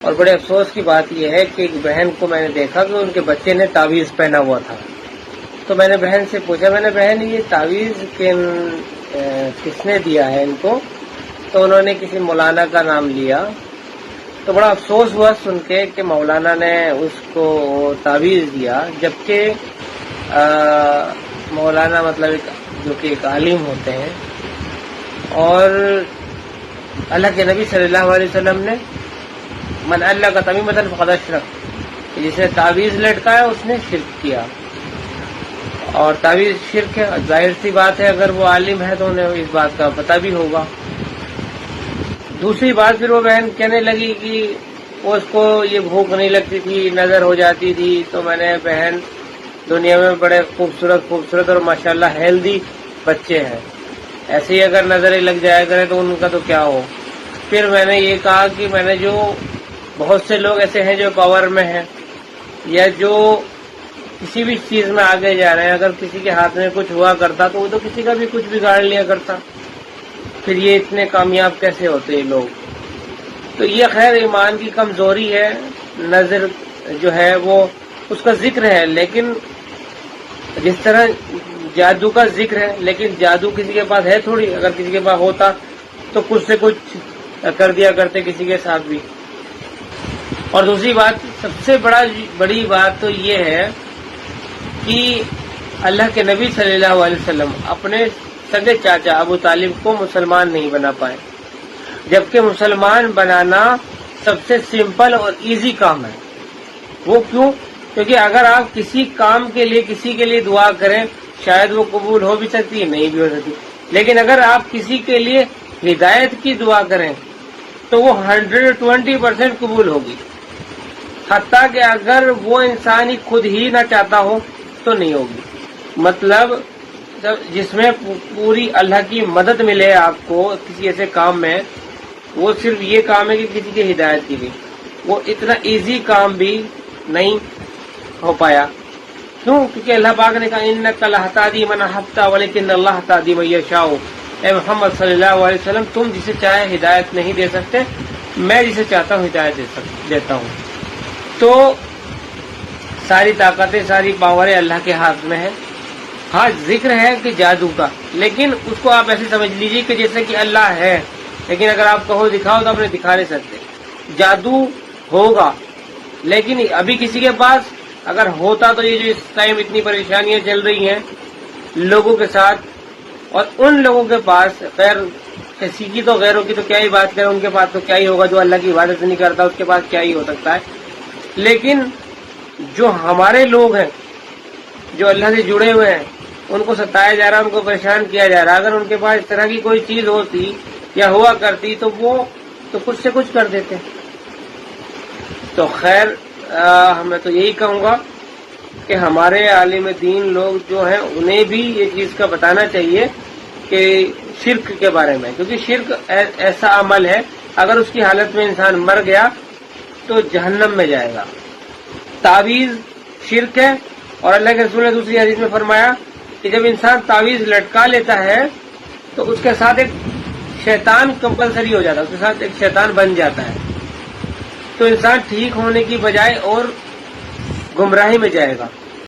اور بڑے افسوس کی بات یہ ہے کہ ایک بہن کو میں نے دیکھا کہ ان کے بچے نے تعویذ پہنا ہوا تھا. تو میں نے بہن سے پوچھا، میں نے بہن یہ تعویذ کس نے دیا ہے ان کو؟ تو انہوں نے کسی مولانا کا نام لیا. تو بڑا افسوس ہوا سن کے کہ مولانا نے اس کو تعویذ دیا، جبکہ مولانا مطلب جو کہ ایک عالم ہوتے ہیں، اور اللہ کے نبی صلی اللہ علیہ وسلم نے من اللہ کا تمیمۃ فقد اشرک، جس نے تعویذ لٹکایا اس نے شرک کیا، اور تعویذ شرک ہے. ظاہر سی بات ہے اگر وہ عالم ہے تو انہیں اس بات کا پتہ بھی ہوگا. دوسری بات، پھر وہ بہن کہنے لگی کہ اس کو یہ بھوک نہیں لگتی تھی، نظر ہو جاتی تھی. تو میں نے بہن، دنیا میں بڑے خوبصورت اور ماشاءاللہ ہیلدی بچے ہیں، ایسے ہی اگر نظریں لگ جایا کرے تو ان کا تو کیا ہو. پھر میں نے یہ کہا کہ میں نے جو بہت سے لوگ ایسے ہیں جو پاور میں ہیں یا جو کسی بھی چیز میں آگے جا رہے ہیں، اگر کسی کے ہاتھ میں کچھ ہوا کرتا تو وہ تو کسی کا بھی کچھ بگاڑ لیا کرتا. پھر یہ اتنے کامیاب کیسے ہوتے ہیں لوگ؟ تو یہ خیر ایمان کی کمزوری ہے. نظر جو ہے وہ اس کا ذکر ہے، لیکن جس طرح جادو کا ذکر ہے، لیکن جادو کسی کے پاس ہے تھوڑی. اگر کسی کے پاس ہوتا تو کچھ سے کچھ کر دیا کرتے کسی کے ساتھ بھی. اور دوسری بات، سب سے بڑی بات تو یہ ہے کہ اللہ کے نبی صلی اللہ علیہ وسلم اپنے سگے چاچا ابو طالب کو مسلمان نہیں بنا پائے، جبکہ مسلمان بنانا سب سے سمپل اور ایزی کام ہے. وہ کیوں؟ کیونکہ اگر آپ کسی کام کے لیے کسی کے لیے دعا کریں، شاید وہ قبول ہو بھی سکتی ہے، نہیں بھی ہو سکتی. لیکن اگر آپ کسی کے لیے ہدایت کی دعا کریں تو وہ 120% قبول ہوگی، حتیٰ کہ اگر وہ انسان ہی خود ہی نہ چاہتا ہو تو نہیں ہوگی. مطلب جس میں پوری اللہ کی مدد ملے آپ کو کسی ایسے کام میں، وہ صرف یہ کام ہے کہ کسی کی ہدایت کی گئی. وہ اتنا ایزی کام بھی نہیں ہو پایا. کیوں؟ کیونکہ اللہ پاک نے کہا انک لتہدی من احببت ولکن اللہ یہدی من یشاء. اے محمد صلی اللہ علیہ وسلم، تم جسے چاہے ہدایت نہیں دے سکتے، میں جسے چاہتا ہوں ہدایت دیتا ہوں. تو ساری طاقتیں، ساری پاوریں اللہ کے ہاتھ میں ہیں. ہاں ذکر ہے کہ جادو کا، لیکن اس کو آپ ایسے سمجھ لیجیے کہ جیسے کہ اللہ ہے، لیکن اگر آپ کہو دکھاؤ تو آپ نے دکھا نہیں سکتے. جادو ہوگا، لیکن ابھی کسی کے پاس اگر ہوتا تو یہ جو اس ٹائم اتنی پریشانیاں چل رہی ہیں لوگوں کے ساتھ، اور ان لوگوں کے پاس، خیر کسی کی تو غیروں کی تو کیا ہی بات کریں، ان کے پاس تو کیا ہی ہوگا. جو اللہ کی عبادت نہیں کرتا اس کے پاس کیا ہی ہو سکتا ہے. لیکن جو ہمارے لوگ ہیں، جو اللہ سے جڑے ہوئے ہیں، ان کو ستایا جا رہا ہے، ان کو پریشان کیا جا رہا ہے. اگر ان کے پاس اس طرح کی کوئی چیز ہوتی یا ہوا کرتی تو وہ تو کچھ سے کچھ کر دیتے. تو خیر میں تو یہی کہوں گا کہ ہمارے عالم دین لوگ جو ہیں انہیں بھی یہ چیز کا بتانا چاہیے کہ شرک کے بارے میں، کیونکہ شرک ایسا عمل ہے اگر اس کی حالت میں انسان مر گیا تو جہنم میں جائے گا. تعویذ شرک ہے، اور اللہ کے رسول نے دوسری حدیث میں فرمایا کہ جب انسان تعویذ لٹکا لیتا ہے تو اس کے ساتھ ایک شیطان کمپلسری ہو جاتا ہے، اس کے ساتھ ایک شیطان بن جاتا ہے. تو انسان ٹھیک ہونے کی بجائے اور گمراہی میں جائے گا.